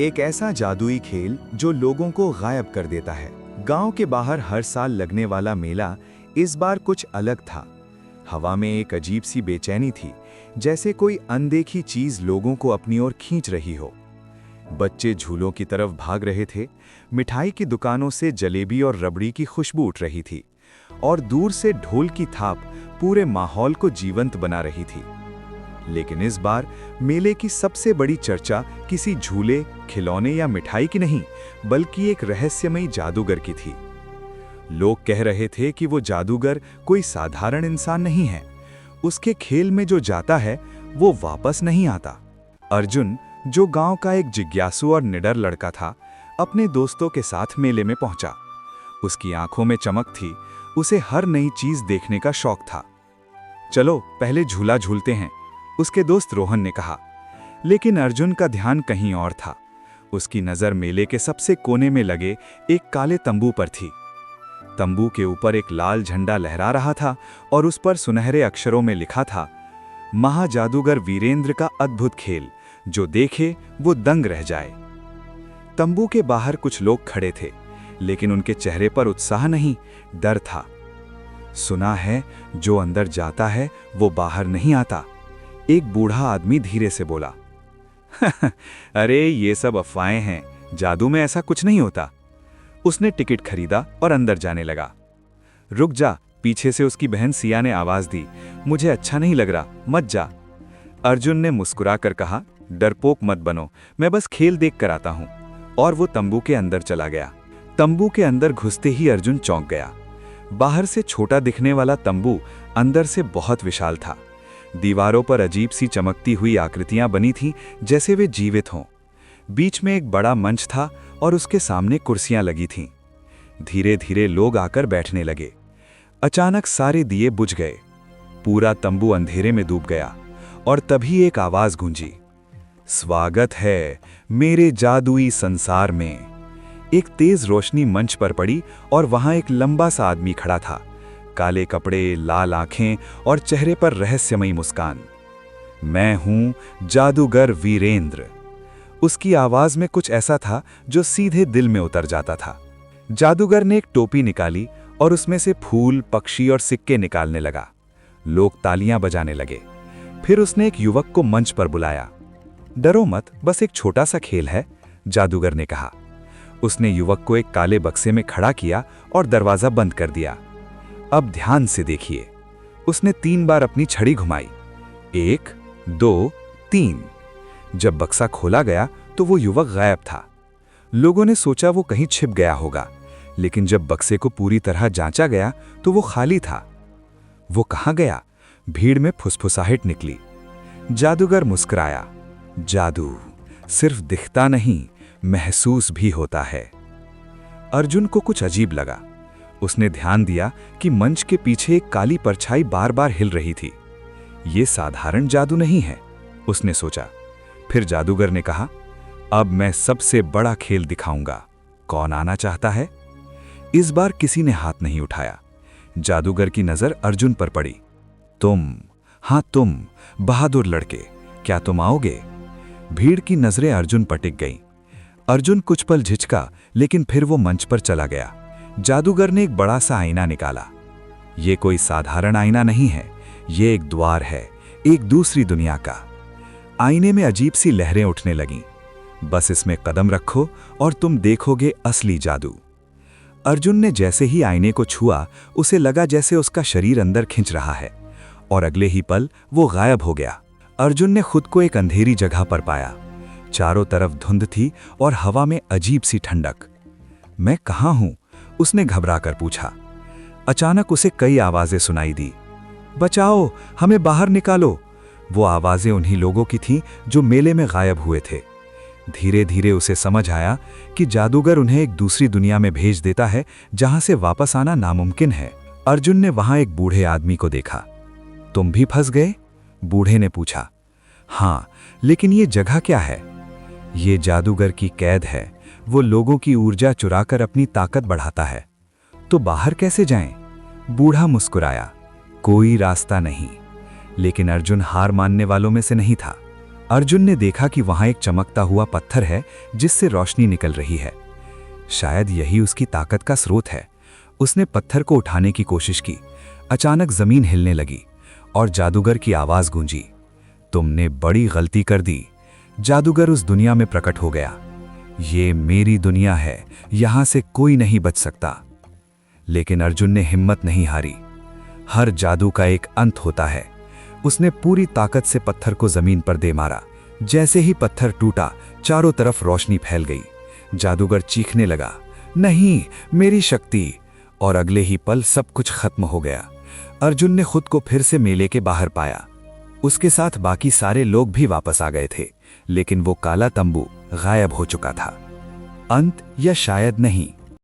एक ऐसा जादुई खेल जो लोगों को गायब कर देता है। गांव के बाहर हर साल लगने वाला मेला इस बार कुछ अलग था। हवा में एक अजीब सी बेचैनी थी, जैसे कोई अनदेखी चीज लोगों को अपनी ओर खींच रही हो। बच्चे झूलों की तरफ भाग रहे थे, मिठाई की दुकानों से जलेबी और रबड़ी की खुशबू उठ रही थी, और दूर से ढोल की थाप पूरे माहौल को जीवंत बना रही थी। लेकिन इस बार मेले की सबसे बड़ी चर्चा किसी झूले, खिलौने या मिठाई की नहीं, बल्कि एक रहस्यमयी जादूगर की थी। लोग कह रहे थे कि वो जादूगर कोई साधारण इंसान नहीं है। उसके खेल में जो जाता है वो वापस नहीं आता। अर्जुन, जो गांव का एक जिज्ञासु और निडर लड़का था, अपने दोस्तों के साथ मेले में पहुंचा। उसकी आंखों में चमक थी, उसे हर नई चीज देखने का शौक था। चलो पहले झूला झूलते हैं, उसके दोस्त रोहन ने कहा। लेकिन अर्जुन का ध्यान कहीं और था। उसकी नजर मेले के सबसे कोने में लगे एक काले तंबू पर थी। तंबू के ऊपर एक लाल झंडा लहरा रहा था और उस पर सुनहरे अक्षरों में लिखा था, महाजादूगर वीरेंद्र का अद्भुत खेल, जो देखे वो दंग रह जाए। तंबू के बाहर कुछ लोग खड़े थे, लेकिन उनके चेहरे पर उत्साह नहीं, डर था। सुना है, जो अंदर जाता है वो बाहर नहीं आता, एक बूढ़ा आदमी धीरे से बोला। अरे ये सब अफवाहें हैं, जादू में ऐसा कुछ नहीं होता। उसने टिकट खरीदा और अंदर जाने लगा। रुक जा, पीछे से उसकी बहन सिया ने आवाज दी। मुझे अच्छा नहीं लग रहा, मत जा। अर्जुन ने मुस्कुराकर कहा, डरपोक मत बनो, मैं बस खेल देख कर आता हूं। और वो तंबू के अंदर चला गया। तंबू के अंदर घुसते ही अर्जुन चौंक गया। बाहर से छोटा दिखने वाला तंबू अंदर से बहुत विशाल था। दीवारों पर अजीब सी चमकती हुई आकृतियां बनी थीं, जैसे वे जीवित हों। बीच में एक बड़ा मंच था और उसके सामने कुर्सियां लगी थीं। धीरे धीरे लोग आकर बैठने लगे। अचानक सारे दिए बुझ गए। पूरा तंबू अंधेरे में डूब गया और तभी एक आवाज गूंजी, स्वागत है मेरे जादुई संसार में। एक तेज रोशनी मंच पर पड़ी और वहां एक लंबा सा आदमी खड़ा था। काले कपड़े, लाल आंखें और चेहरे पर रहस्यमयी मुस्कान। मैं हूं जादूगर वीरेंद्र। उसकी आवाज में कुछ ऐसा था जो सीधे दिल में उतर जाता था। जादूगर ने एक टोपी निकाली और उसमें से फूल, पक्षी और सिक्के निकालने लगा। लोग तालियां बजाने लगे। फिर उसने एक युवक को मंच पर बुलाया। डरो मत, बस एक छोटा सा खेल है, जादूगर ने कहा। उसने युवक को एक काले बक्से में खड़ा किया और दरवाजा बंद कर दिया। अब ध्यान से देखिए। उसने 3 बार अपनी छड़ी घुमाई। 1, 2, 3। जब बक्सा खोला गया तो वो युवक गायब था। लोगों ने सोचा वो कहीं छिप गया होगा, लेकिन जब बक्से को पूरी तरह जांचा गया तो वो खाली था। वो कहां गया? भीड़ में फुसफुसाहट निकली। जादूगर मुस्कुराया। जादू सिर्फ दिखता नहीं, महसूस भी होता है। अर्जुन को कुछ अजीब लगा। उसने ध्यान दिया कि मंच के पीछे एक काली परछाई बार बार हिल रही थी। ये साधारण जादू नहीं है, उसने सोचा। फिर जादूगर ने कहा, अब मैं सबसे बड़ा खेल दिखाऊंगा। कौन आना चाहता है? इस बार किसी ने हाथ नहीं उठाया। जादूगर की नजर अर्जुन पर पड़ी। तुम, हां तुम, बहादुर लड़के, क्या तुम आओगे? भीड़ की नजरें अर्जुन पर टिक गईं। अर्जुन कुछ पल झिझका, लेकिन फिर वो मंच पर चला गया। जादूगर ने एक बड़ा सा आईना निकाला। ये कोई साधारण आईना नहीं है, ये एक द्वार है, एक दूसरी दुनिया का। आईने में अजीब सी लहरें उठने लगीं। बस इसमें कदम रखो और तुम देखोगे असली जादू। अर्जुन ने जैसे ही आईने को छुआ, उसे लगा जैसे उसका शरीर अंदर खिंच रहा है, और अगले ही पल वो गायब हो गया। अर्जुन ने खुद को एक अंधेरी जगह पर पाया। चारों तरफ धुंध थी और हवा में अजीब सी ठंडक। मैं कहाँ हूं? उसने घबराकर पूछा। अचानक उसे कई आवाजें सुनाई दी। बचाओ, हमें बाहर निकालो। वो आवाजें उन्हीं लोगों की थीं जो मेले में गायब हुए थे। धीरे धीरे उसे समझ आया कि जादूगर उन्हें एक दूसरी दुनिया में भेज देता है, जहां से वापस आना नामुमकिन है। अर्जुन ने वहां एक बूढ़े आदमी को देखा। तुम भी फंस गए? बूढ़े ने पूछा। हां, लेकिन ये जगह क्या है? ये जादूगर की कैद है। वो लोगों की ऊर्जा चुराकर अपनी ताकत बढ़ाता है। तो बाहर कैसे जाएं? बूढ़ा मुस्कुराया। कोई रास्ता नहीं। लेकिन अर्जुन हार मानने वालों में से नहीं था। अर्जुन ने देखा कि वहां एक चमकता हुआ पत्थर है जिससे रोशनी निकल रही है। शायद यही उसकी ताकत का स्रोत है। उसने पत्थर को उठाने की कोशिश की। अचानक जमीन हिलने लगी और जादूगर की आवाज गूंजी, तुमने बड़ी गलती कर दी। जादूगर उस दुनिया में प्रकट हो गया। ये मेरी दुनिया है, यहां से कोई नहीं बच सकता। लेकिन अर्जुन ने हिम्मत नहीं हारी। हर जादू का एक अंत होता है। उसने पूरी ताकत से पत्थर को जमीन पर दे मारा। जैसे ही पत्थर टूटा, चारों तरफ रोशनी फैल गई। जादूगर चीखने लगा, नहीं, मेरी शक्ति। और अगले ही पल सब कुछ खत्म हो गया। अर्जुन ने खुद को फिर से मेले के बाहर पाया। उसके साथ बाकी सारे लोग भी वापस आ गए थे, लेकिन वो काला तंबू गायब हो चुका था। अंत या शायद नहीं,